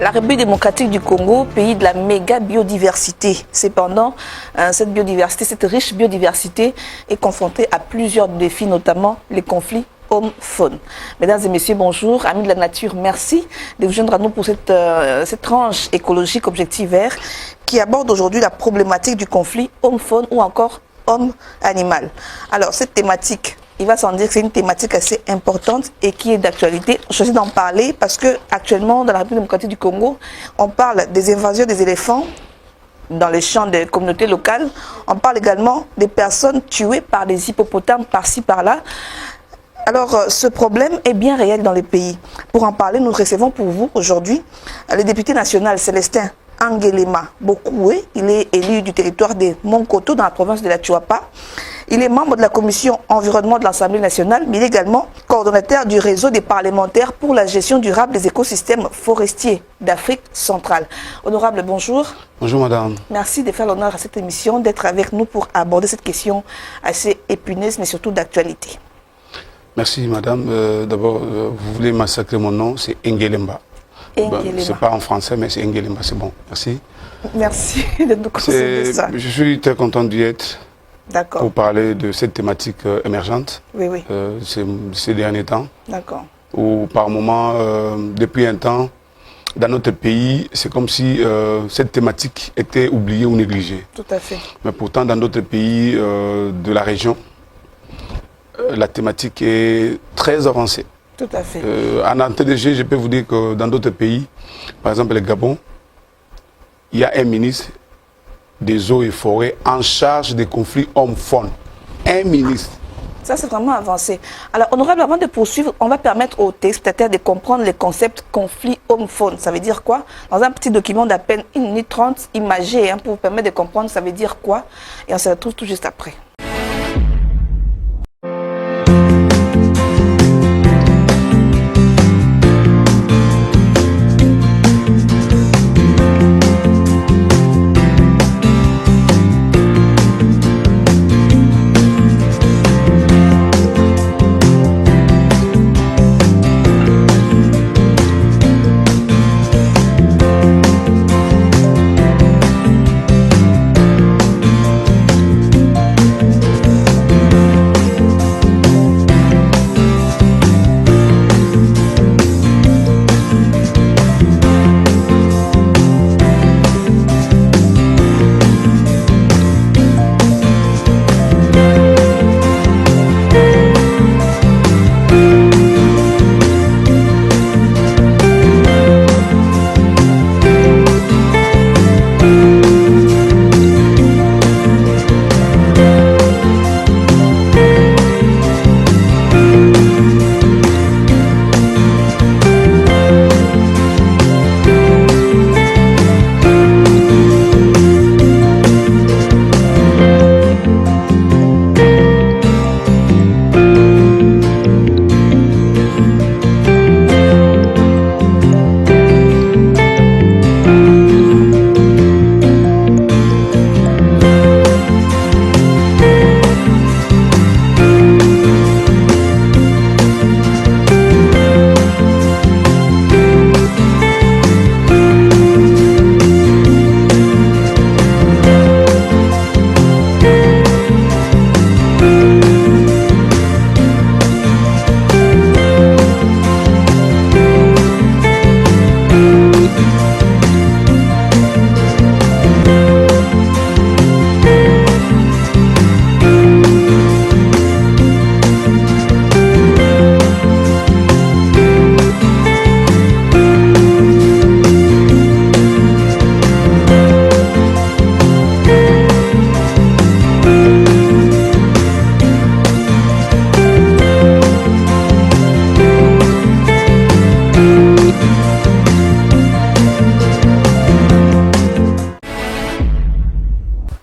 La République démocratique du Congo, pays de la méga biodiversité. Cependant, cette biodiversité, cette riche biodiversité est confrontée à plusieurs défis, notamment les conflits homme-faune. Mesdames et messieurs, bonjour. Amis de la nature, merci de vous joindre à nous pour cette tranche écologique Objectif Vert qui aborde aujourd'hui la problématique du conflit homme-faune ou encore homme-animal. Alors, cette thématique, il va sans dire que c'est une thématique assez importante et qui est d'actualité. Je choisis d'en parler parce que actuellement, dans la République démocratique du Congo, on parle des invasions des éléphants dans les champs des communautés locales. On parle également des personnes tuées par des hippopotames par-ci, par-là. Alors, ce problème est bien réel dans les pays. Pour en parler, nous recevons pour vous aujourd'hui le député national Célestin Angelema Bokoué. Il est élu du territoire de Monkoto dans la province de la Chuapa. Il est membre de la commission environnement de l'Assemblée nationale, mais il est également coordonnateur du réseau des parlementaires pour la gestion durable des écosystèmes forestiers d'Afrique centrale. Honorable, bonjour. Bonjour madame. Merci de faire l'honneur à cette émission, d'être avec nous pour aborder cette question assez épineuse, mais surtout d'actualité. Merci madame. D'abord, vous voulez massacrer mon nom, c'est Engelemba. Engelemba. C'est pas en français, mais c'est Engelemba, c'est bon. Merci. Merci de nous conseiller ça. Je suis très content d'y être. D'accord. Pour parler de cette thématique émergente. Oui, oui. Ces derniers temps. D'accord. Où par moment, depuis un temps, dans notre pays, c'est comme si cette thématique était oubliée ou négligée. Tout à fait. Mais pourtant, dans d'autres pays de la région, la thématique est très avancée. Tout à fait. En ANTDG, je peux vous dire que dans d'autres pays, par exemple le Gabon, il y a un ministre des eaux et forêts en charge des conflits homme-faune. Un ministre. Ça, c'est vraiment avancé. Alors, honorable, avant de poursuivre, on va permettre aux téléspectateurs de comprendre le concept conflit homme-faune. Ça veut dire quoi? Dans un petit document d'à peine 1 minute 30, imagé, pour vous permettre de comprendre ça veut dire quoi. Et on se retrouve tout juste après.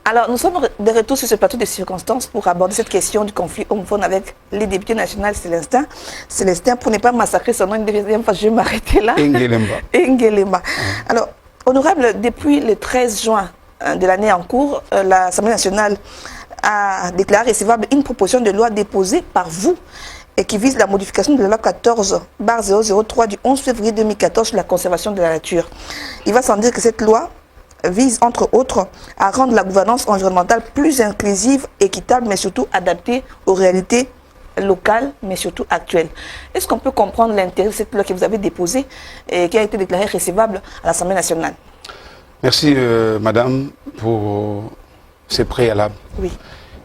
Alors, nous sommes de retour sur ce plateau de circonstances pour aborder cette question du conflit homme-faune avec les députés nationaux Célestin. Célestin, pour ne pas massacrer son nom une deuxième fois, je vais m'arrêter là. Engelemba. Engelemba. Alors, honorable, depuis le 13 juin de l'année en cours, l'Assemblée nationale a déclaré recevable une proposition de loi déposée par vous et qui vise la modification de la loi 14/003 du 11 février 2014 sur la conservation de la nature. Il va sans dire que cette loi vise, entre autres, à rendre la gouvernance environnementale plus inclusive, équitable, mais surtout adaptée aux réalités locales, mais surtout actuelles. Est-ce qu'on peut comprendre l'intérêt de cette loi que vous avez déposée et qui a été déclarée recevable à l'Assemblée nationale? Merci, madame, pour ces préalables. Oui.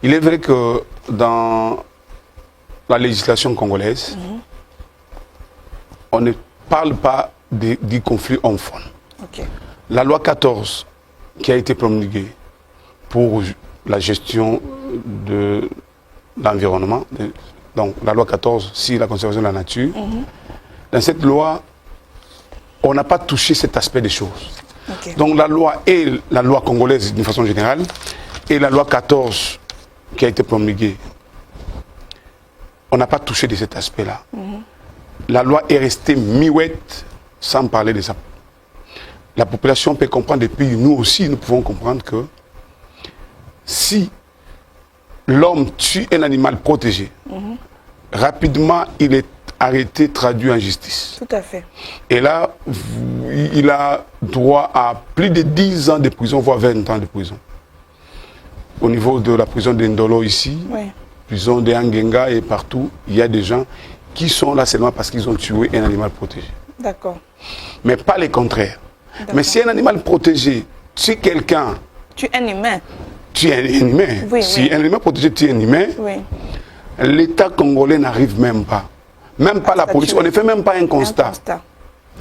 Il est vrai que dans la législation congolaise, on ne parle pas du conflit homme-femme. Okay. La loi 14 qui a été promulguée pour la gestion de l'environnement, donc la loi 14 sur la conservation de la nature, dans cette loi, on n'a pas touché cet aspect des choses. Okay. Donc la loi et la loi congolaise d'une façon générale, et la loi 14 qui a été promulguée, on n'a pas touché de cet aspect-là. La loi est restée miouette sans parler de ça. La population peut comprendre, et puis nous aussi, nous pouvons comprendre que si l'homme tue un animal protégé, rapidement, il est arrêté, traduit en justice. Tout à fait. Et là, il a droit à plus de 10 ans de prison, voire 20 ans de prison. Au niveau de la prison d'Indolo ici, Oui. prison de Angenga et partout, il y a des gens qui sont là seulement parce qu'ils ont tué un animal protégé. D'accord. Mais pas le contraire. Mais si un animal protégé tue quelqu'un, Tu es un humain. tu es un humain. Oui, Si oui. un animal protégé tue un humain, Oui. l'État congolais n'arrive même pas. Même pas la police. On ne fait même pas un constat.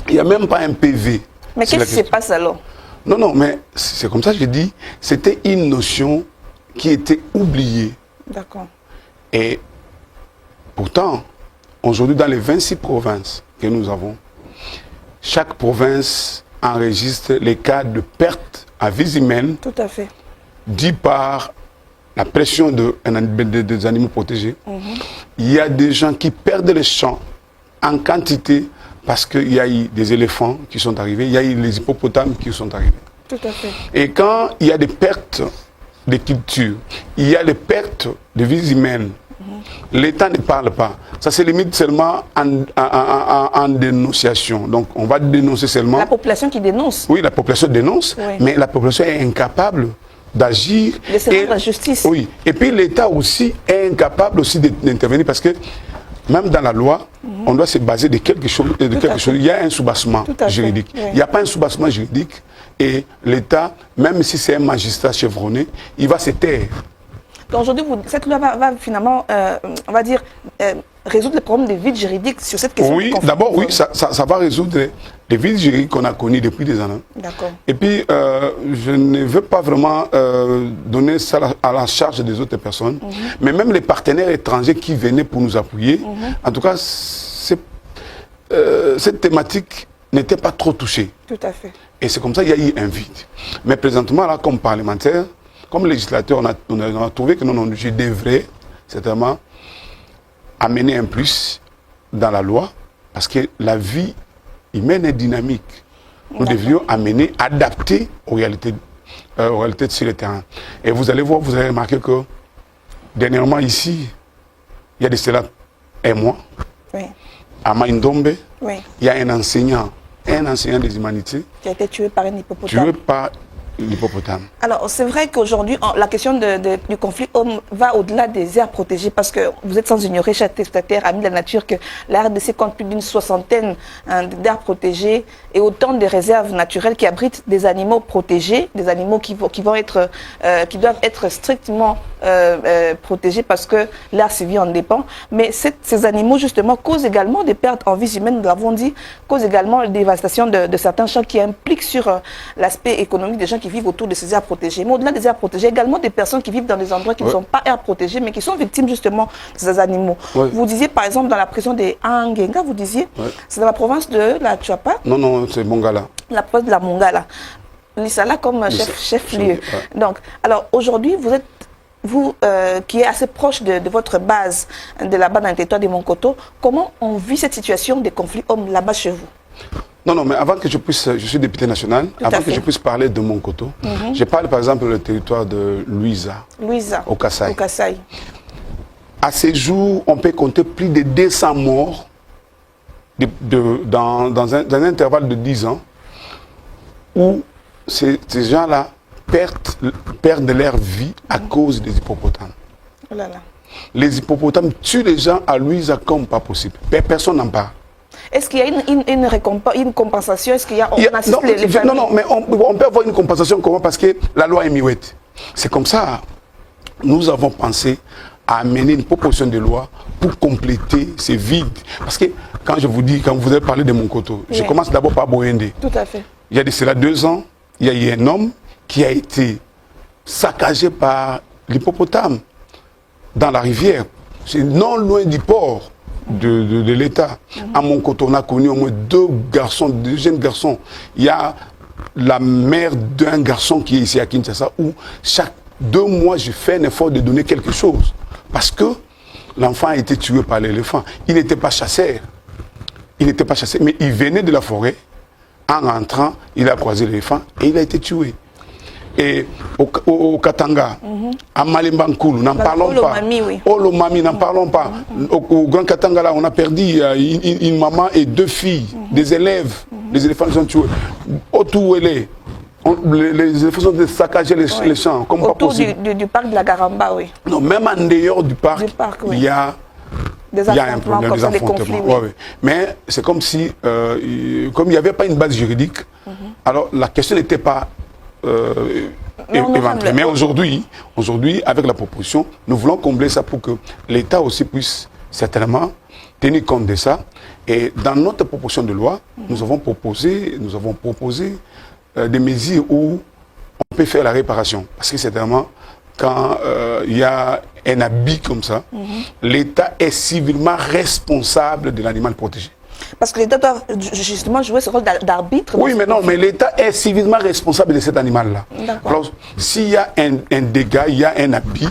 Il n'y a même pas un PV. Mais qu'est-ce qui se passe alors? Non, non, mais c'est comme ça que je dis. C'était une notion qui était oubliée. D'accord. Et pourtant, aujourd'hui, dans les 26 provinces que nous avons, chaque province enregistre les cas de perte à vie humaine Tout à fait. dû par la pression des animaux protégés. Il y a des gens qui perdent les champs en quantité parce qu'il y a eu des éléphants qui sont arrivés, il y a eu les hippopotames qui sont arrivés. Tout à fait. Et quand il y a des pertes de culture, il y a des pertes de vies humaines, l'État ne parle pas. Ça se limite seulement en dénonciation. Donc on va dénoncer seulement... La population qui dénonce. Oui, la population dénonce, Oui. mais la population est incapable d'agir. De se rendre à la justice. Oui. Et puis l'État aussi est incapable aussi d'intervenir parce que même dans la loi, on doit se baser de quelque chose. Il y a un soubassement juridique. Oui. Il n'y a pas un soubassement juridique et l'État, même si c'est un magistrat chevronné, il va se taire. Donc aujourd'hui, cette loi va finalement, on va dire, résoudre le problème des vides juridiques sur cette question. Oui, d'abord, oui, ça va résoudre les vides juridiques qu'on a connus depuis des années. D'accord. Et puis, je ne veux pas vraiment donner ça à la charge des autres personnes, mais même les partenaires étrangers qui venaient pour nous appuyer, en tout cas, cette thématique n'était pas trop touchée. Tout à fait. Et c'est comme ça qu'il y a eu un vide. Mais présentement, là, comme parlementaire, comme législateur, on a trouvé que non, je devrais certainement amener un plus dans la loi, parce que la vie humaine est dynamique. Nous devrions amener, adapter aux réalités sur le terrain. Et vous allez voir, vous allez remarquer que dernièrement ici, il y a de cela un mois, Oui. à Maïndombe, Oui. il y a un enseignant des humanités, Qui a été tué par un hippopotame. tué par l'hippopotame. Alors, c'est vrai qu'aujourd'hui, la question du conflit homme va au-delà des aires protégées parce que vous êtes sans ignorer, chers téléspectateurs, amis de la nature, que la RDC compte plus d'une 60aine d'aires protégées et autant de réserves naturelles qui abritent des animaux protégés, des animaux qui doivent être strictement protégés parce que l'art civil en dépend. Mais ces animaux, justement, causent également des pertes en vie humaine, nous l'avons dit, causent également la dévastation de certains champs qui impliquent sur l'aspect économique des gens qui vivent autour de ces aires protégées. Mais au-delà des aires protégées, également des personnes qui vivent dans des endroits qui ne sont pas aires protégées, mais qui sont victimes justement de ces animaux. Ouais. Vous disiez, par exemple, dans la prison des Angenga, vous disiez, c'est dans la province de la Tchouapa, Non, non, c'est Mongala. la province de la Mongala. Lissala comme chef-lieu. Donc, alors aujourd'hui, vous qui êtes assez proche de votre base, de là-bas dans le territoire de Monkoto, comment on vit cette situation des conflits hommes là-bas chez vous? Non, non, mais avant que je puisse, je suis député national, avant que je puisse parler de Monkoto, je parle par exemple du territoire de Louisa, Louisa, au Kasaï. au Kasaï. À ces jours, on peut compter plus de 200 morts dans un intervalle de 10 ans où ces gens-là perdent leur vie à cause des hippopotames. Oh là là. Les hippopotames tuent les gens à Louisa comme pas possible. Personne n'en parle. Est-ce qu'il y a une compensation? Est-ce qu'il y a, assiste les familles? Non, mais on peut avoir une compensation comment? Parce que la loi est miouette. C'est comme ça. Nous avons pensé à amener une proposition de loi pour compléter ces vides. Parce que quand vous avez parlé de Monkoto, je commence d'abord par Boyende. Tout à fait. Il y a de cela 2 ans, il y a eu un homme qui a été saccagé par l'hippopotame dans la rivière. C'est non loin du port de l'État. À Monkoto, on a connu au moins 2 jeunes garçons. Il y a la mère d'un garçon qui est ici à Kinshasa où chaque 2 mois, je fais un effort de donner quelque chose. Parce que l'enfant a été tué par l'éléphant. Il n'était pas chasseur. Il n'était pas chasseur, mais il venait de la forêt. En rentrant, il a croisé l'éléphant et il a été tué. Et au Katanga, à Malembankoulou, n'en parlons pas. Au Lomami, n'en parlons pas. Au Grand Katanga, là, on a perdu une maman et 2 filles, des élèves. Les éléphants sont tués. Au Touélé, les éléphants sont saccagés les champs. Comme autour du parc de la Garamba, oui. Non, même en dehors du parc, oui. il y a un problème, des affrontements. Oui. Mais c'est comme si, comme il n'y avait pas une base juridique, alors la question n'était pas éventuelle. Mais aujourd'hui, avec la proposition, nous voulons combler ça pour que l'État aussi puisse certainement tenir compte de ça. Et dans notre proposition de loi, nous avons proposé des mesures où on peut faire la réparation. Parce que certainement, quand il y a un abus comme ça, l'État est civilement responsable de l'animal protégé. Parce que l'État doit justement jouer ce rôle d'arbitre. Oui, mais non, mais l'État est civilement responsable de cet animal-là. Alors, s'il y a un dégât, il y a un abus,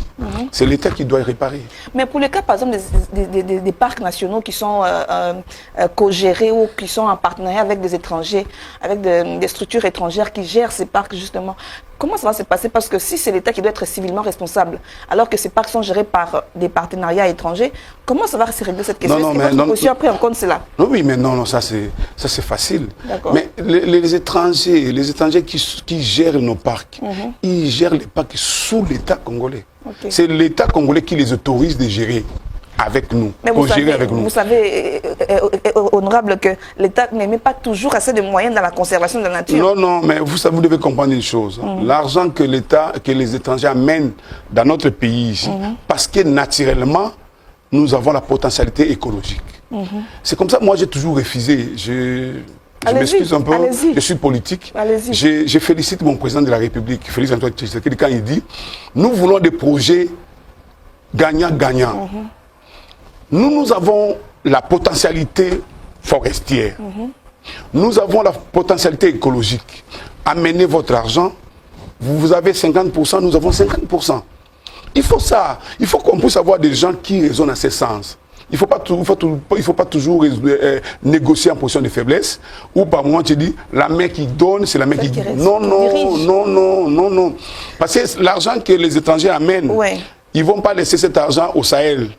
c'est l'État qui doit réparer. Mais pour le cas, par exemple, des parcs nationaux qui sont co-gérés ou qui sont en partenariat avec des étrangers, avec des structures étrangères qui gèrent ces parcs, justement, comment ça va se passer? Parce que si c'est l'État qui doit être civilement responsable, alors que ces parcs sont gérés par des partenariats étrangers, comment ça va se régler cette question? Est-ce que votre position a pris en compte cela? Oui, mais non, ça c'est facile. Mais les étrangers qui gèrent nos parcs, ils gèrent les parcs sous l'État congolais. C'est l'État congolais qui les autorise de gérer avec nous, vous savez, honorable, que l'État ne met pas toujours assez de moyens dans la conservation de la nature. Non, mais vous devez comprendre une chose. L'argent que les étrangers amènent dans notre pays ici, parce que naturellement, nous avons la potentialité écologique. C'est comme ça, moi j'ai toujours refusé. Je m'excuse un peu, je suis politique. Je félicite mon président de la République, Félix Antoine Tshisekedi, quand il dit « Nous voulons des projets gagnant-gagnant ». Nous avons la potentialité forestière. Nous avons la potentialité écologique. Amenez votre argent, vous avez 50%, nous avons 50%. Il faut ça. Il faut qu'on puisse avoir des gens qui raisonnent à ce sens. Il ne faut pas toujours négocier en position de faiblesse. Ou par moment, tu dis, la main qui donne, c'est la main qui dit. Non. Parce que l'argent que les étrangers amènent, ils ne vont pas laisser cet argent au Sahel.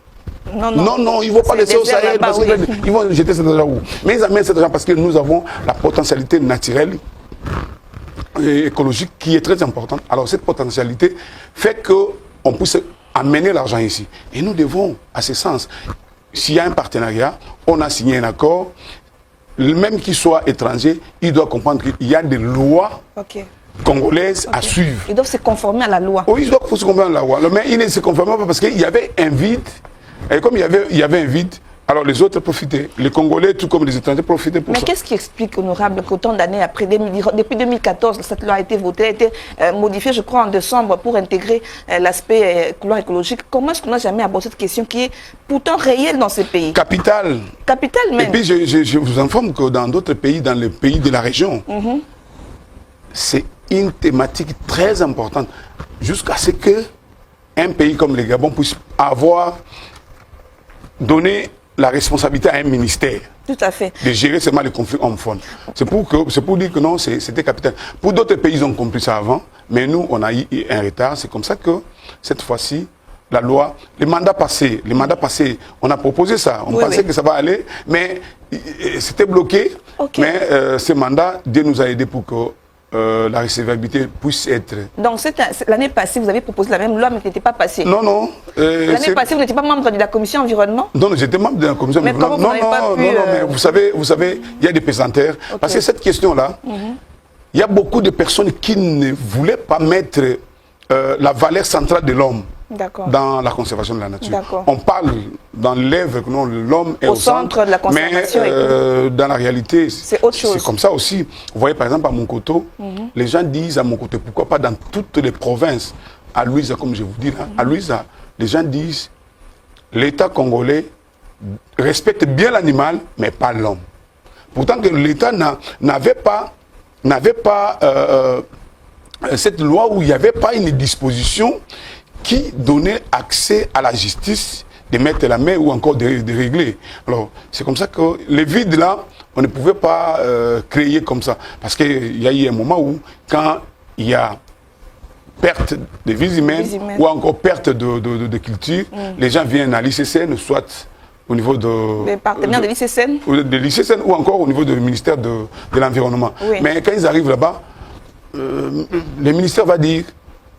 Non, ils ne vont pas laisser au Sahel parce qu'ils vont jeter cet argent où. Mais ils amènent cet argent parce que nous avons la potentialité naturelle et écologique qui est très importante. Alors cette potentialité fait qu'on puisse amener l'argent ici. Et nous devons, à ce sens, s'il y a un partenariat, on a signé un accord, même qu'il soit étranger, il doit comprendre qu'il y a des lois congolaises à suivre. Ils doivent se conformer à la loi. Oui, ils doivent se conformer à la loi. Mais ils ne se conforment pas parce qu'il y avait un vide. Et comme il y avait un vide, alors les autres profitaient. Les Congolais, tout comme les étrangers, profitaient pour ça. Mais qu'est-ce qui explique, honorable, qu'autant d'années après, depuis 2014, cette loi a été votée, a été modifiée, je crois, en décembre, pour intégrer l'aspect couleur écologique. Comment est-ce qu'on n'a jamais abordé cette question qui est pourtant réelle dans ces pays? Capitale. Capitale même. Et puis, je vous informe que dans d'autres pays, dans les pays de la région, c'est une thématique très importante. Jusqu'à ce qu'un pays comme le Gabon puisse avoir donné la responsabilité à un ministère. Tout à fait. De gérer seulement les conflits hommes-femmes. C'est pour dire que non, c'était capital. Pour d'autres pays, ils ont compris ça avant, mais nous, on a eu un retard. C'est comme ça que, cette fois-ci, la loi, les mandats passés, on a proposé ça. On pensait que ça va aller, mais c'était bloqué. Okay. Mais ces mandats, Dieu nous a aidés pour que la recevabilité puisse être... Donc l'année passée, vous avez proposé la même loi, mais qui n'était pas passée. Non, non. L'année passée, vous n'étiez pas membre de la commission environnement? Non, j'étais membre de la commission environnement. Non, mais vous savez, il y a des pesanteurs. Okay. Parce que cette question-là, il y a beaucoup de personnes qui ne voulaient pas mettre la valeur centrale de l'homme dans la conservation de la nature. On parle dans l'œuvre que l'homme est au centre de la conservation. Mais dans la réalité, c'est autre chose. C'est comme ça aussi. Vous voyez par exemple à Monkoto, les gens disent à Monkoto, pourquoi pas dans toutes les provinces, à Louisa, comme je vous dis là, à Louisa, les gens disent l'État congolais respecte bien l'animal, mais pas l'homme. Pourtant que l'État n'avait pas cette loi où il n'y avait pas une disposition qui donnait accès à la justice de mettre la main ou encore de régler. Alors, c'est comme ça que les vides là, on ne pouvait pas créer comme ça. Parce qu'il y a eu un moment où, quand il y a perte de vies humaines ou encore perte de culture, les gens viennent à l'ICCN, soit au niveau de... Les partenaires de l'ICCN? De l'ICCN ou encore au niveau du ministère de l'Environnement. Oui. Mais quand ils arrivent là-bas, le ministère va dire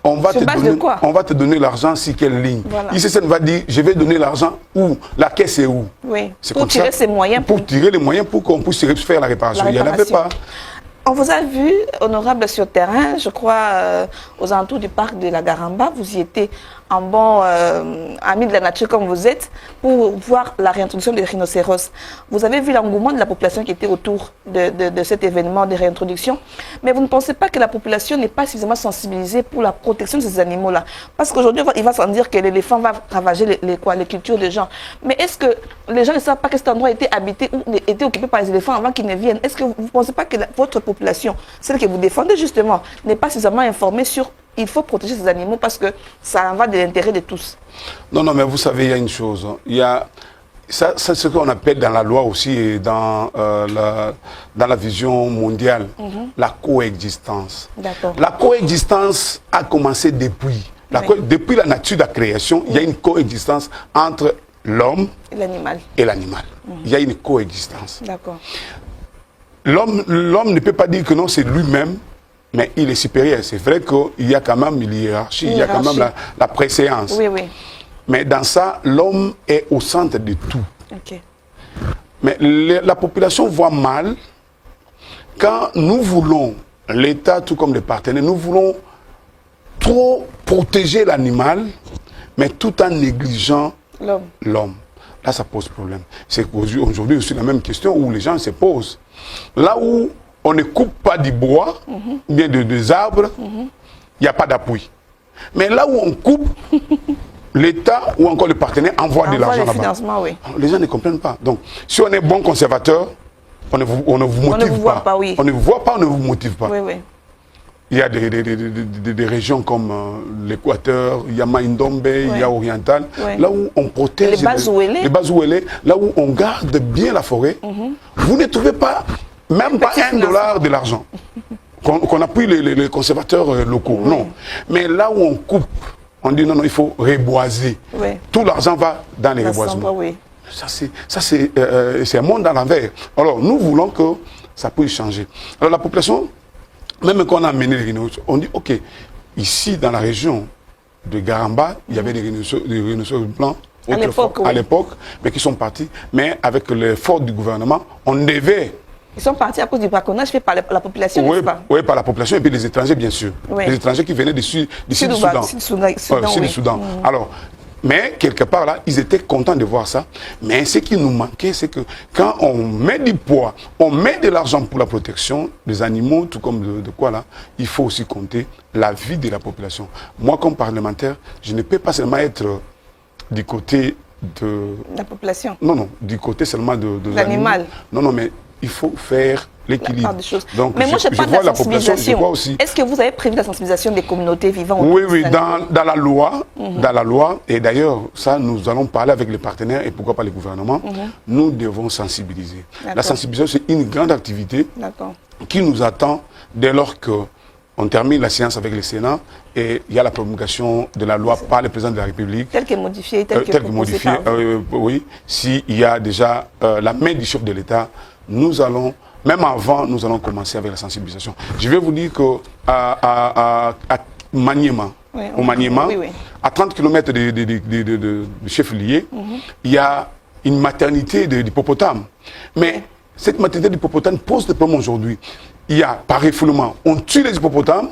on va te donner l'argent sur quelle ligne. Voilà. ICCN va dire je vais donner l'argent où, la caisse est où. Oui. Pour tirer ces moyens. Pour tirer les moyens pour qu'on puisse faire la réparation. Il n'y en avait pas. On vous a vu, honorable, sur terrain, je crois, aux alentours du parc de la Garamba. Vous y étiez en bon ami de la nature comme vous êtes, pour voir la réintroduction des rhinocéros. Vous avez vu l'engouement de la population qui était autour de cet événement de réintroduction. Mais vous ne pensez pas que la population n'est pas suffisamment sensibilisée pour la protection de ces animaux-là? Parce qu'aujourd'hui, il va sans dire que l'éléphant va ravager les cultures des gens. Mais est-ce que les gens ne savent pas que cet endroit était habité ou était occupé par les éléphants avant qu'ils ne viennent? Est-ce que vous ne pensez pas que votre population, celle que vous défendez justement, n'est pas suffisamment informée sur il faut protéger ces animaux parce que ça en va de l'intérêt de tous? Non, non, mais vous savez, il y a une chose. Il y a, ça c'est ce qu'on appelle dans la loi aussi et dans la vision mondiale, la coexistence. La coexistence a commencé depuis. Depuis la nature de la création, il y a une coexistence entre l'homme et l'animal. Il y a une coexistence. L'homme ne peut pas dire que non, c'est lui-même, mais il est supérieur. C'est vrai qu'il y a quand même une hiérarchie, il y a quand même la préséance. Oui, oui. Mais dans ça, l'homme est au centre de tout. Mais la population voit mal quand nous voulons, l'État tout comme les partenaires, nous voulons trop protéger l'animal, mais tout en négligeant l'homme. Là, ça pose problème. C'est aujourd'hui aussi la même question où les gens se posent. Là où on ne coupe pas du bois, ou bien des arbres, il n'y a pas d'appui. Mais là où on coupe, l'État ou encore le partenaire envoie de l'argent là-bas. Les gens ne comprennent pas. Donc, si on est bon conservateur, on ne vous motive pas. On ne vous voit pas, on ne vous motive pas. Il y a des régions comme l'Équateur, il y a Maïndombe, il y a Oriental, là où on protège les Bazouélés, là où on garde bien la forêt. Vous ne trouvez pas même pas $1 de l'argent qu'on appuie les conservateurs locaux. Non. Mais là où on coupe, on dit non, non, il faut reboiser. Tout l'argent va dans les reboisements. Ça, c'est un monde à l'envers. Alors, nous voulons que ça puisse changer. Alors, la population, même quand on a amené les rhinocéros, on dit, OK, ici, dans la région de Garamba, il y avait des rhinocéros blancs à l'époque, mais qui sont partis. Mais avec l'effort du gouvernement, on devait... Ils sont partis à cause du braconnage fait par la population, n'est-ce pas? Oui, par la population et puis les étrangers, bien sûr. Les étrangers qui venaient du Soudan. Alors, mais quelque part là, ils étaient contents de voir ça. Mais ce qui nous manquait, c'est que quand on met du poids, on met de l'argent pour la protection des animaux, tout comme de quoi là, il faut aussi compter la vie de la population. Moi, comme parlementaire, je ne peux pas seulement être du côté de... La population? Non, non, du côté seulement de l'animal. Non, non, mais il faut faire l'équilibre. Donc, mais moi, je parle de la sensibilisation. Est-ce que vous avez prévu la sensibilisation des communautés vivantes? Oui, oui, dans la loi, et d'ailleurs, ça, nous allons parler avec les partenaires et pourquoi pas les gouvernements, nous devons sensibiliser. La sensibilisation, c'est une grande activité qui nous attend dès lors que on termine la séance avec le Sénat et il y a la promulgation de la loi par le président de la République. Tel qu'est modifié, tel que modifié, oui. S'il y a déjà la main du chef de l'État, nous allons, même avant, nous allons commencer avec la sensibilisation. Je vais vous dire qu'à Maniema, au Maniema, à 30 km de chef-lieu, il y a une maternité d'hippopotame. Mais cette maternité d'hippopotame pose des problèmes aujourd'hui. Il y a, par refoulement, on tue les hippopotames,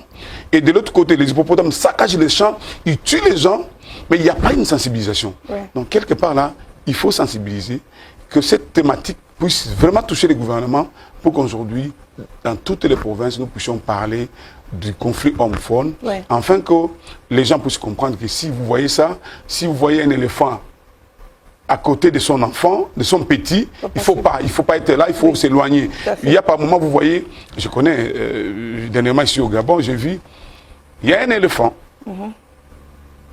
et de l'autre côté, les hippopotames saccagent les champs, ils tuent les gens, mais il n'y a pas une sensibilisation. Donc, quelque part là, il faut sensibiliser, que cette thématique puisse vraiment toucher les gouvernements, pour qu'aujourd'hui, dans toutes les provinces, nous puissions parler du conflit homme-faune, afin que les gens puissent comprendre que si vous voyez ça, si vous voyez un éléphant à côté de son enfant, de son petit, il faut pas être là, il faut s'éloigner. Il y a par moment, vous voyez, je connais, dernièrement ici au Gabon, j'ai vu, il y a un éléphant,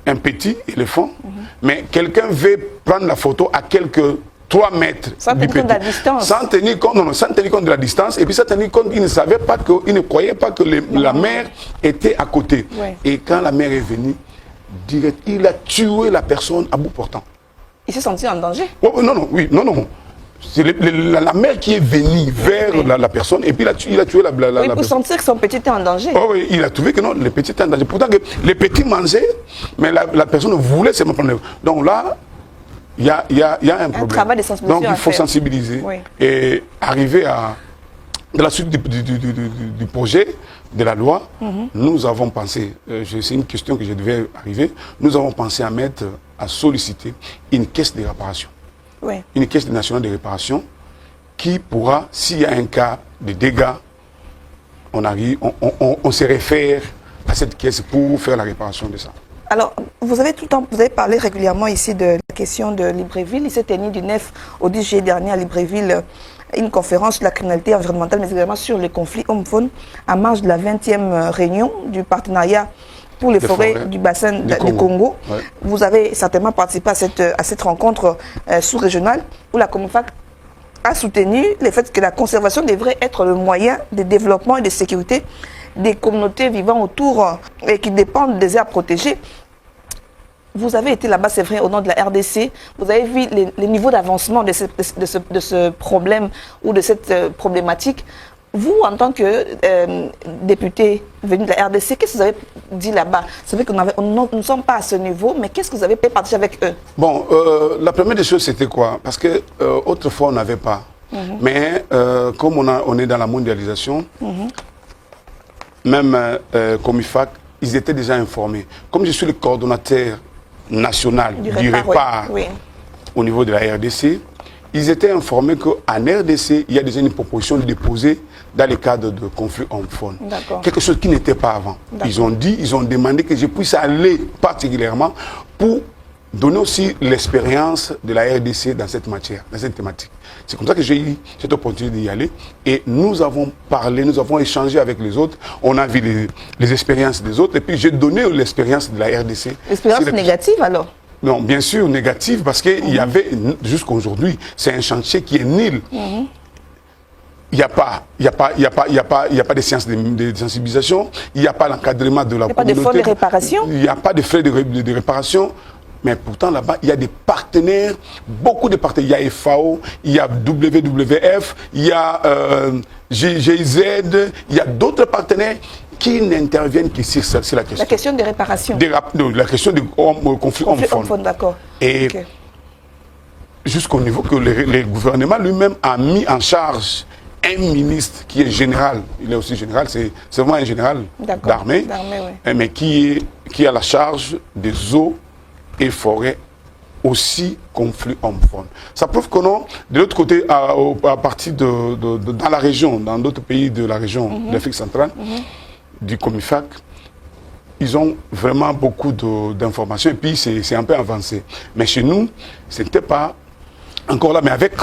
un petit éléphant, mais quelqu'un veut prendre la photo à quelques 3 mètres. Sans tenir compte de la distance. Sans tenir compte de la distance, et puis sans tenir compte, il ne savait pas il ne croyait pas que la mère était à côté. Et quand la mère est venue, direct, il a tué la personne à bout portant. Il s'est senti en danger? Non. C'est la mère qui est venue vers la personne et puis il a tué la pour personne. sentir que son petit était en danger. Oui, il a trouvé que non, le petit était en danger. Pourtant que les petits mangeaient, mais la personne voulait se prendre. Donc là, il y a un problème. Travail de sensibilisation. Donc il faut sensibiliser et arriver à... Dans la suite du projet de la loi, nous avons pensé, c'est une question que je devais arriver, nous avons pensé à solliciter une caisse de réparation. Une caisse nationale de réparation qui pourra, s'il y a un cas de dégâts, on se réfère à cette caisse pour faire la réparation de ça. Alors, vous avez parlé régulièrement ici de la question de Libreville. Il s'est tenu du 9 au 10 juillet dernier à Libreville une conférence sur la criminalité environnementale, mais également sur les conflits homme-faune, en marge de la 20e réunion du partenariat pour les forêts du bassin du Congo. Vous avez certainement participé à cette rencontre sous-régionale où la Comifac a soutenu le fait que la conservation devrait être le moyen de développement et de sécurité des communautés vivant autour et qui dépendent des aires protégées. Vous avez été là-bas, c'est vrai, au nom de la RDC. Vous avez vu les niveaux d'avancement de ce problème ou de cette problématique. Vous, en tant que député venu de la RDC, qu'est-ce que vous avez dit là-bas? C'est vrai que nous ne sommes pas à ce niveau, mais qu'est-ce que vous avez partagé avec eux? Bon, la première des choses, c'était quoi? Parce que autrefois, on n'avait pas. Mais comme on est dans la mondialisation, même Comifac, ils étaient déjà informés. Comme je suis le coordonnateur national du REPAR au niveau de la RDC, ils étaient informés qu'en RDC, il y a déjà une proposition de déposer dans le cadre de conflits homme-faune. Quelque chose qui n'était pas avant. Ils ont demandé que je puisse aller particulièrement pour donner aussi l'expérience de la RDC dans cette matière, dans cette thématique. C'est comme ça que j'ai eu cette opportunité d'y aller. Et nous avons parlé, nous avons échangé avec les autres. On a vu les expériences des autres. Et puis j'ai donné l'expérience de la RDC. L'expérience négative alors? Non, bien sûr, négative, parce qu'il y avait, jusqu'à aujourd'hui, c'est un chantier qui est nul. Il n'y a pas de séances de sensibilisation, il n'y a pas l'encadrement de la communauté. Il n'y a pas de frais de réparation? Il n'y a pas de frais de réparation. Mais pourtant, là-bas, il y a des partenaires, beaucoup de partenaires. Il y a FAO, il y a WWF, il y a GIZ, il y a d'autres partenaires qui n'interviennent que sur la question. La question des réparations. La question du conflit homme-faune. D'accord. Et jusqu'au niveau que le gouvernement lui-même a mis en charge un ministre qui est général, il est aussi général, c'est vraiment un général d'armée, mais qui a la charge des eaux et forêts aussi conflit homme-faune. Ça prouve que non, de l'autre côté, à partir dans la région, dans d'autres pays de la région de l'Afrique centrale, du Comifac, ils ont vraiment beaucoup d'informations et puis c'est un peu avancé. Mais chez nous, ce n'était pas encore là, mais avec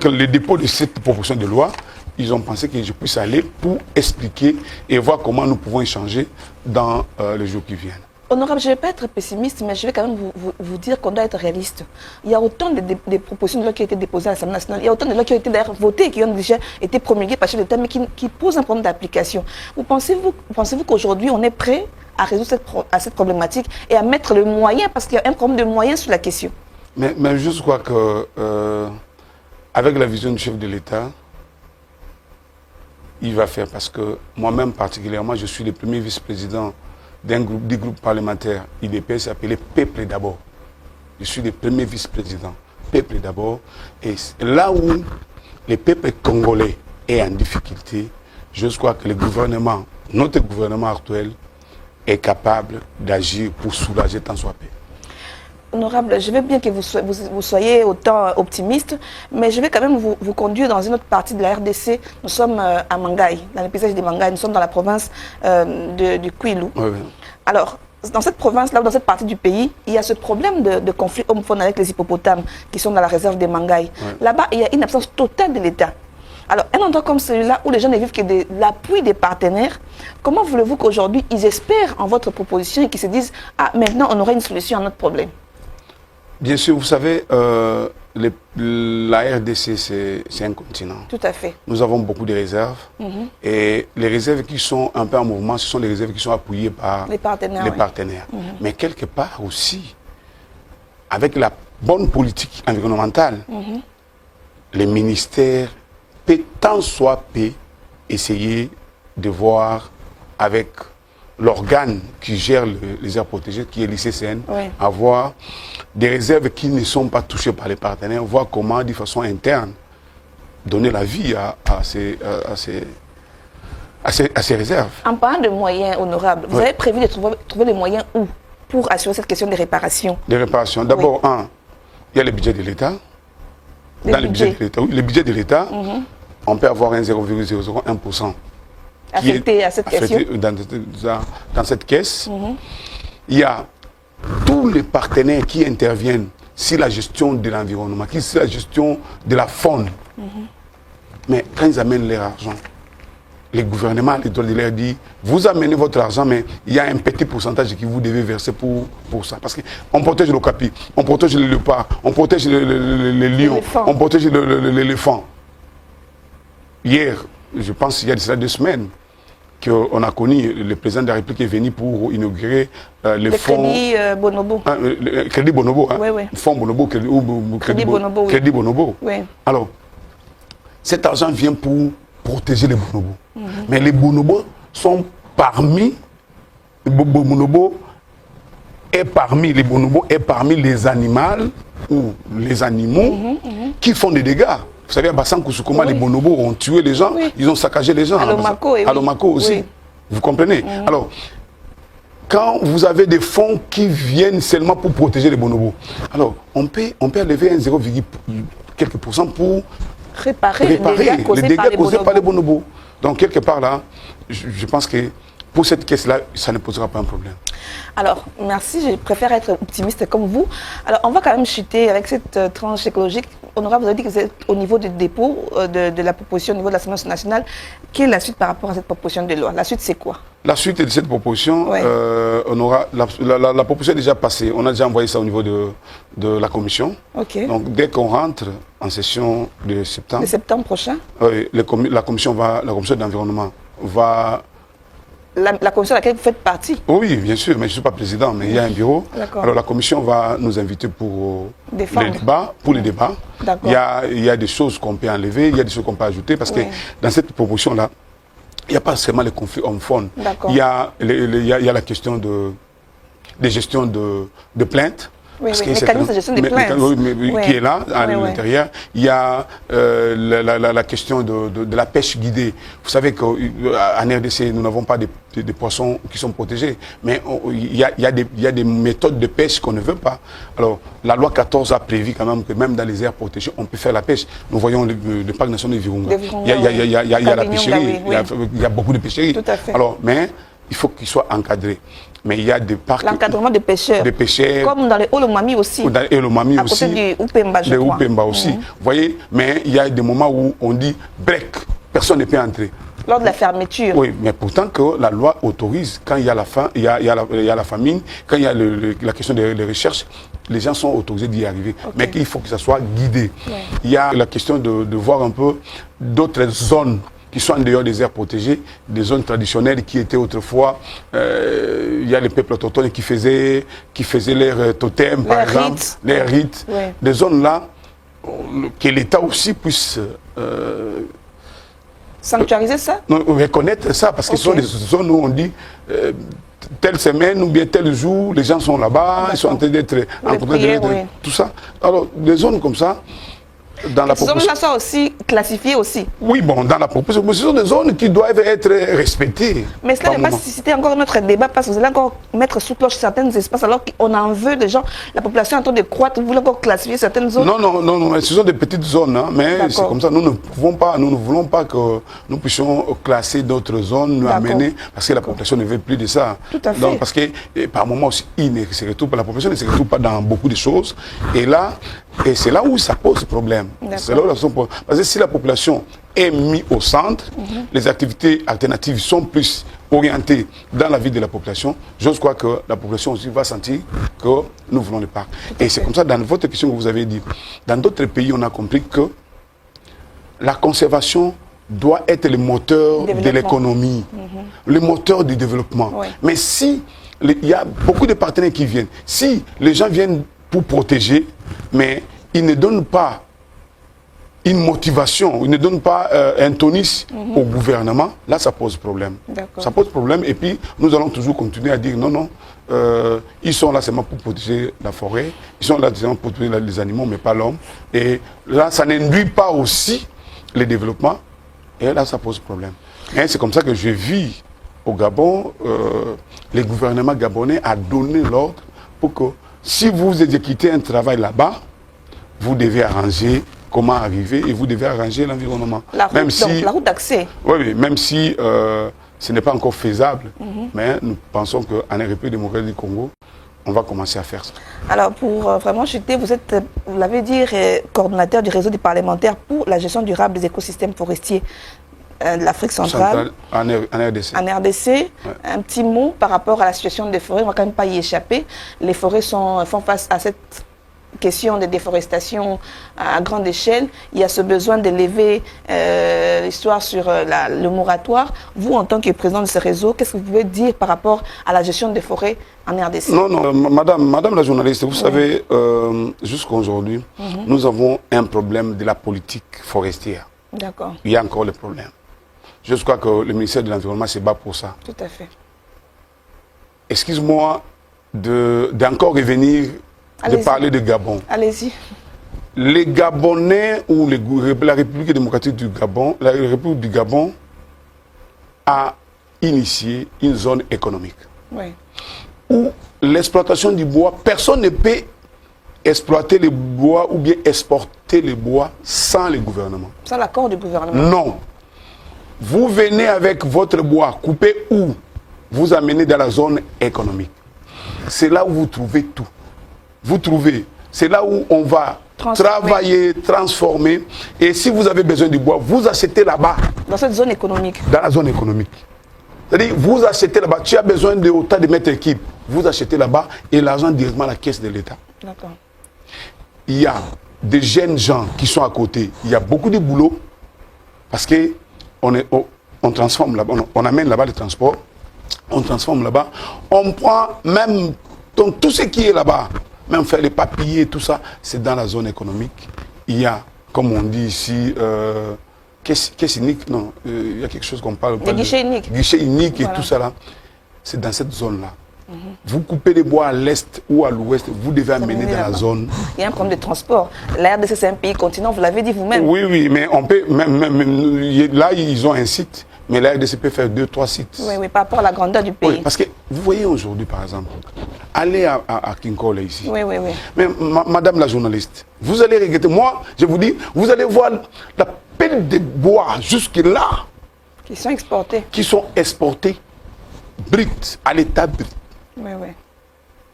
le dépôt de cette proposition de loi, ils ont pensé que je puisse aller pour expliquer et voir comment nous pouvons échanger dans les jours qui viennent. Honorable, je ne vais pas être pessimiste, mais je vais quand même vous dire qu'on doit être réaliste. Il y a autant de propositions de loi qui ont été déposées à l'Assemblée nationale, il y a autant de lois qui ont été d'ailleurs votées, qui ont déjà été promulguées par chef d'État, mais qui posent un problème d'application. Pensez-vous qu'aujourd'hui, on est prêt à résoudre cette problématique et à mettre le moyen, parce qu'il y a un problème de moyens sur la question? Mais je crois que, avec la vision du chef de l'État, il va faire, parce que moi-même particulièrement, je suis le premier vice-président des groupes parlementaires IDPS appelé Peuple d'abord. Je suis le premier vice-président Peuple d'abord. Et là où le peuple congolais est en difficulté, je crois que le gouvernement, notre gouvernement actuel, est capable d'agir pour soulager tant soit peu. Honorable, je veux bien que vous soyez autant optimiste, mais je vais quand même vous conduire dans une autre partie de la RDC. Nous sommes à Mangaï, dans le paysage de Mangaï. Nous sommes dans la province du Kwilu. Oui, oui. Alors, dans cette province-là, dans cette partie du pays, il y a ce problème de conflit homme-femme avec les hippopotames qui sont dans la réserve de Mangaï. Oui. Là-bas, il y a une absence totale de l'État. Alors, un endroit comme celui-là, où les gens ne vivent que de l'appui des partenaires, comment voulez-vous qu'aujourd'hui, ils espèrent en votre proposition et qu'ils se disent « Ah, maintenant, on aura une solution à notre problème ». Bien sûr, vous savez, la RDC, c'est un continent. Tout à fait. Nous avons beaucoup de réserves. Et les réserves qui sont un peu en mouvement, ce sont les réserves qui sont appuyées par les partenaires. Mais quelque part aussi, avec la bonne politique environnementale, les ministères peut tant soit peu essayer de voir avec l'organe qui gère les aires protégées, qui est l'ICCN, avoir des réserves qui ne sont pas touchées par les partenaires, voir comment, de façon interne, donner la vie à ces réserves. En parlant de moyens honorables, vous avez prévu de trouver les moyens où pour assurer cette question des réparations? Des réparations. D'abord, il y a le budget de l'État. Dans le budget de l'État, le budget de l'État, on peut avoir un 0,001%. Affecté à cette question. Dans cette caisse, il y a tous les partenaires qui interviennent sur la gestion de l'environnement, sur la gestion de la faune. Mais quand ils amènent leur argent, les gouvernements leur disent, vous amenez votre argent, mais il y a un petit pourcentage que vous devez verser pour ça. Parce qu'on protège le capi, on protège le léopard, on protège les lions, on protège l'éléphant. Hier, je pense qu'il y a déjà 2 semaines, qu'on a connu, le président de la République est venu pour inaugurer le fonds... Crédit Bonobo. Le Crédit Bonobo, hein, fonds Bonobo, Crédit Bonobo. Crédit Bonobo. Alors, cet argent vient pour protéger les bonobos. Mais les bonobos sont parmi... les bonobos est parmi les animaux ou les animaux qui font des dégâts. Vous savez, à Bassan Kousoukoma, les bonobos ont tué les gens, ils ont saccagé les gens. À Lomako aussi. Vous comprenez? Alors, quand vous avez des fonds qui viennent seulement pour protéger les bonobos, alors on peut enlever un 0, quelques pourcents pour réparer les dégâts causés par les bonobos. Donc, quelque part là, je pense que pour cette caisse-là, ça ne posera pas un problème. Alors, merci, je préfère être optimiste comme vous. Alors, on va quand même chuter avec cette tranche écologique. Honorable, vous avez dit que vous êtes au niveau du dépôt de la proposition au niveau de l'Assemblée nationale. Quelle est la suite par rapport à cette proposition de loi? La suite, c'est quoi? La suite de cette proposition, la proposition est déjà passée. On a déjà envoyé ça au niveau de la commission. Donc, dès qu'on rentre en session de septembre... De septembre prochain? La commission d'environnement va... La commission à laquelle vous faites partie? Oui, bien sûr, mais je ne suis pas président, mais il y a un bureau. Alors la commission va nous inviter pour les débats. Il y a des choses qu'on peut enlever, il y a des choses qu'on peut ajouter, parce que dans cette proposition-là, il n'y a pas seulement les conflits hommes-femmes. Il y a la question de gestion de plaintes. Mécanisme de gestion des plaintes. Qui est là, à l'intérieur. Il y a la question de la pêche guidée. Vous savez qu'en RDC, nous n'avons pas de poissons qui sont protégés. Mais il y a des méthodes de pêche qu'on ne veut pas. Alors, la loi 14 a prévu quand même que même dans les aires protégées, on peut faire la pêche. Nous voyons le parc national de Virunga. Il y a la pêcherie. Il y a beaucoup de pêcheries. Tout à fait. Alors, mais il faut qu'il soit encadré. Mais il y a des parcs... L'encadrement des pêcheurs. Des pêcheurs. Comme dans les Olomami aussi. Dans les Olomami aussi. À côté du Upemba, je crois. Upemba aussi. Vous voyez, mais il y a des moments où on dit break, personne ne peut entrer. Lors de la fermeture. Oui, mais pourtant que la loi autorise, quand il y a la faim, il y a la famine, quand il y a la question des recherches, les gens sont autorisés d'y arriver. Okay. Mais qu'il faut que ça soit guidé. Ouais. Il y a la question de voir un peu d'autres zones qui sont en dehors des aires protégées, des zones traditionnelles qui étaient autrefois, il y a les peuples autochtones qui faisaient leurs totems, par exemple, les rites. Ouais. Des zones là, que l'État aussi puisse sanctuariser ça? Non, reconnaître ça, parce que ce sont des zones où on dit telle semaine ou bien tel jour, les gens sont là-bas, ils sont en train d'être en train de tout ça. Alors, des zones comme ça, dans la proposition... Ces zones-là sont aussi classifiées aussi. Oui, bon, dans la proposition, ce sont des zones qui doivent être respectées. Mais cela n'est pas suscité encore notre débat, parce que vous allez encore mettre sous cloche certains espaces, alors qu'on en veut des gens, la population est en train de croître, vous voulez encore classifier certaines zones? Non, ce sont des petites zones, hein, mais c'est comme ça, nous ne voulons pas que nous puissions classer d'autres zones, nous amener, parce que la population ne veut plus de ça. Tout à fait. Donc, parce que par moments aussi, la population ne se retrouve pas dans beaucoup de choses, et c'est là où ça pose problème. C'est là où parce que si la population est mise au centre, les activités alternatives sont plus orientées dans la vie de la population, je crois que la population aussi va sentir que nous voulons le parc. Et c'est comme ça, dans votre question que vous avez dit, dans d'autres pays, on a compris que la conservation doit être le moteur de l'économie, le moteur du développement. Oui. Mais si il y a beaucoup de partenaires qui viennent, si les gens viennent pour protéger, mais ils ne donnent pas une motivation, ils ne donnent pas un tonus au gouvernement, là ça pose problème. Ça pose problème et puis nous allons toujours continuer à dire non, ils sont là seulement pour protéger la forêt, ils sont là seulement pour protéger les animaux mais pas l'homme. Et là ça n'induit pas aussi le développement et là ça pose problème. Et c'est comme ça que je vis au Gabon, le gouvernement gabonais a donné l'ordre pour que si vous exécutez un travail là-bas, vous devez arranger comment arriver et vous devez arranger l'environnement. La route d'accès. Oui, même si ce n'est pas encore faisable, mais nous pensons qu'en République démocratique du Congo, on va commencer à faire ça. Alors, pour vraiment chuter, vous l'avez dit, coordonnateur du réseau des parlementaires pour la gestion durable des écosystèmes forestiers de l'Afrique centrale. En RDC. En RDC, ouais. Un petit mot par rapport à la situation des forêts, on ne va quand même pas y échapper. Les forêts font face à cette question de déforestation à grande échelle. Il y a ce besoin de lever l'histoire sur le moratoire. Vous, en tant que président de ce réseau, qu'est-ce que vous pouvez dire par rapport à la gestion des forêts en RDC? Non, madame la journaliste, vous savez, jusqu'à aujourd'hui, nous avons un problème de la politique forestière. D'accord. Il y a encore le problème. Je crois que le ministère de l'Environnement se bat pour ça. Tout à fait. Excuse-moi d'encore revenir, de parler de Gabon. Allez-y. Les Gabonais ou la République démocratique du Gabon, la République du Gabon a initié une zone économique. Oui. Où l'exploitation du bois, personne ne peut exploiter le bois ou bien exporter le bois sans le gouvernement. Sans l'accord du gouvernement? Non. Vous venez avec votre bois, coupé où vous amenez dans la zone économique. C'est là où vous trouvez tout. C'est là où on va travailler, transformer. Et si vous avez besoin du bois, vous achetez là-bas. Dans cette zone économique? Dans la zone économique. C'est-à-dire, vous achetez là-bas. Tu as besoin de autant de mètres cubes. Vous achetez là-bas et l'argent directement à la caisse de l'État. D'accord. Il y a des jeunes gens qui sont à côté. Il y a beaucoup de boulot parce que on transforme là-bas, on amène là-bas le transport, on transforme là-bas, on prend même tout ce qui est là-bas, même faire les papiers, tout ça, c'est dans la zone économique. Il y a, comme on dit ici, caisse unique, non, il y a quelque chose qu'on parle. Des guichets uniques. Guichets uniques et tout ça là, c'est dans cette zone-là. Vous coupez les bois à l'est ou à l'ouest, vous devez amener dans la zone. Il y a un problème de transport. La RDC, c'est un pays continent, vous l'avez dit vous-même. Oui, mais on peut, même là, ils ont un site, mais la RDC peut faire 2-3 sites. Oui, par rapport à la grandeur du pays. Oui, parce que vous voyez aujourd'hui, par exemple, allez à Kinkole ici. Oui. Mais madame la journaliste, vous allez regretter. Moi, je vous dis, vous allez voir la pile de bois jusque-là. Qui sont exportés. Qui sont exportés, bruts, à l'état brut. Oui.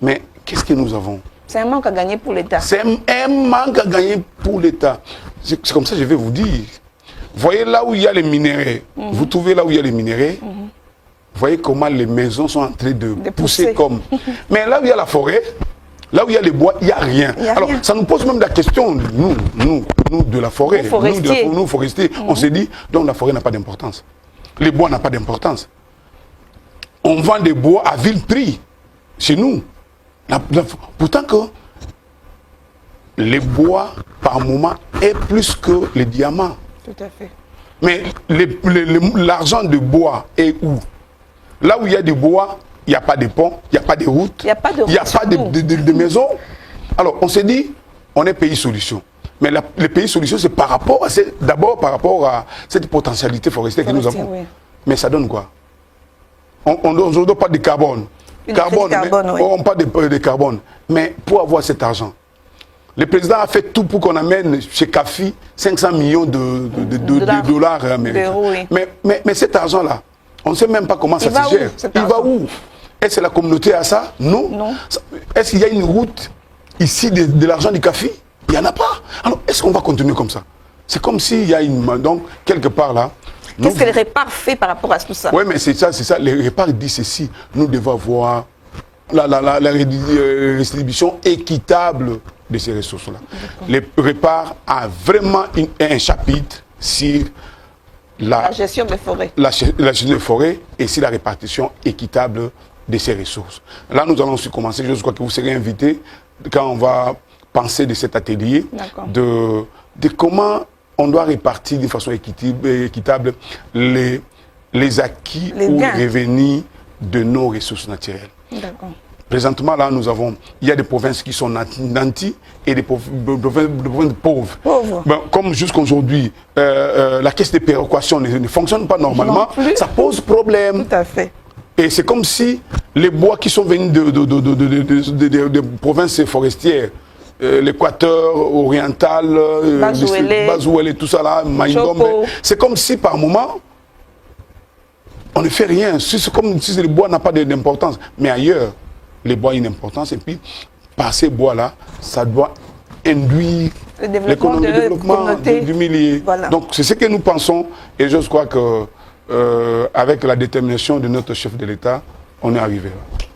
Mais qu'est-ce que nous avons? C'est un manque à gagner pour l'État. C'est un manque à gagner pour l'État. C'est comme ça que je vais vous dire. Voyez là où il y a les minéraux. Vous trouvez là où il y a les minéraux. Voyez comment les maisons sont en train de pousser comme. Mais là où il y a la forêt, là où il y a les bois, il n'y a rien. Alors, ça nous pose même la question, nous de la forêt, nous forestiers, on s'est dit, donc la forêt n'a pas d'importance. Les bois n'ont pas d'importance. On vend des bois à vil prix chez nous. Pourtant que les bois, par moment, est plus que les diamants. Tout à fait. Mais l'argent de bois est où? Là où il y a des bois, il n'y a pas de ponts, il n'y a pas de routes, il n'y a pas de maisons. Alors, on s'est dit, on est pays solution. Mais le pays solution, c'est d'abord par rapport à cette potentialité forestière que nous avons. Oui. Mais ça donne quoi? On ne doit pas de carbone. On parle de carbone. Mais pour avoir cet argent, le président a fait tout pour qu'on amène chez CAFI 500 millions de dollars américains. Oui. Mais cet argent-là, on ne sait même pas comment ça se gère. Il va où? Est-ce que la communauté a ça? Non. Est-ce qu'il y a une route ici de l'argent du CAFI? Il n'y en a pas. Alors, est-ce qu'on va continuer comme ça? C'est comme s'il y a une... Donc, quelque part là... Qu'est-ce que les Répar fait par rapport à tout ça? Oui, mais c'est ça. Les Répar disent ceci. Nous devons avoir la redistribution équitable de ces ressources-là. Les Répar a vraiment un chapitre sur la gestion des forêts. La gestion des forêts et sur la répartition équitable de ces ressources. Là, nous allons commencer. Je crois que vous serez invités quand on va penser de cet atelier de comment on doit répartir d'une façon équitable les acquis ou les revenus de nos ressources naturelles. Présentement, là, il y a des provinces qui sont nantis et des provinces pauvres. Ben, comme jusqu'aujourd'hui, la caisse de péréquation ne fonctionne pas normalement, ça pose problème. Tout à fait. Et c'est comme si les bois qui sont venus de provinces forestières, l'Équateur oriental, Bazouélé, tout ça là, Maïngombe, c'est comme si par moment, on ne fait rien. C'est comme si le bois n'a pas d'importance. Mais ailleurs, les bois ont une importance. Et puis, par ces bois-là, ça doit induire le développement du milieu. Voilà. Donc, c'est ce que nous pensons. Et je crois que avec la détermination de notre chef de l'État, on est arrivé là.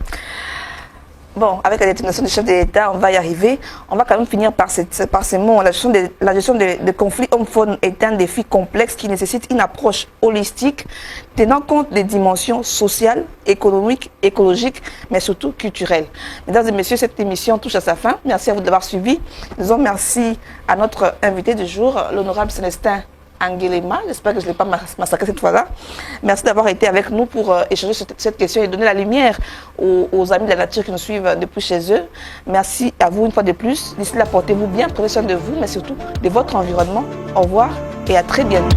Bon, avec la détermination du chef de l'État, on va y arriver. On va quand même finir par ces mots. La gestion de conflits homme-faune est un défi complexe qui nécessite une approche holistique, tenant compte des dimensions sociales, économiques, écologiques, mais surtout culturelles. Mesdames et messieurs, cette émission touche à sa fin. Merci à vous de l'avoir suivi. Disons merci à notre invité du jour, l'honorable Célestin Anguelema. J'espère que je ne l'ai pas massacré cette fois-là. Merci d'avoir été avec nous pour échanger cette question et donner la lumière aux amis de la nature qui nous suivent depuis chez eux. Merci à vous une fois de plus. D'ici là, portez-vous bien, prenez soin de vous, mais surtout de votre environnement. Au revoir et à très bientôt.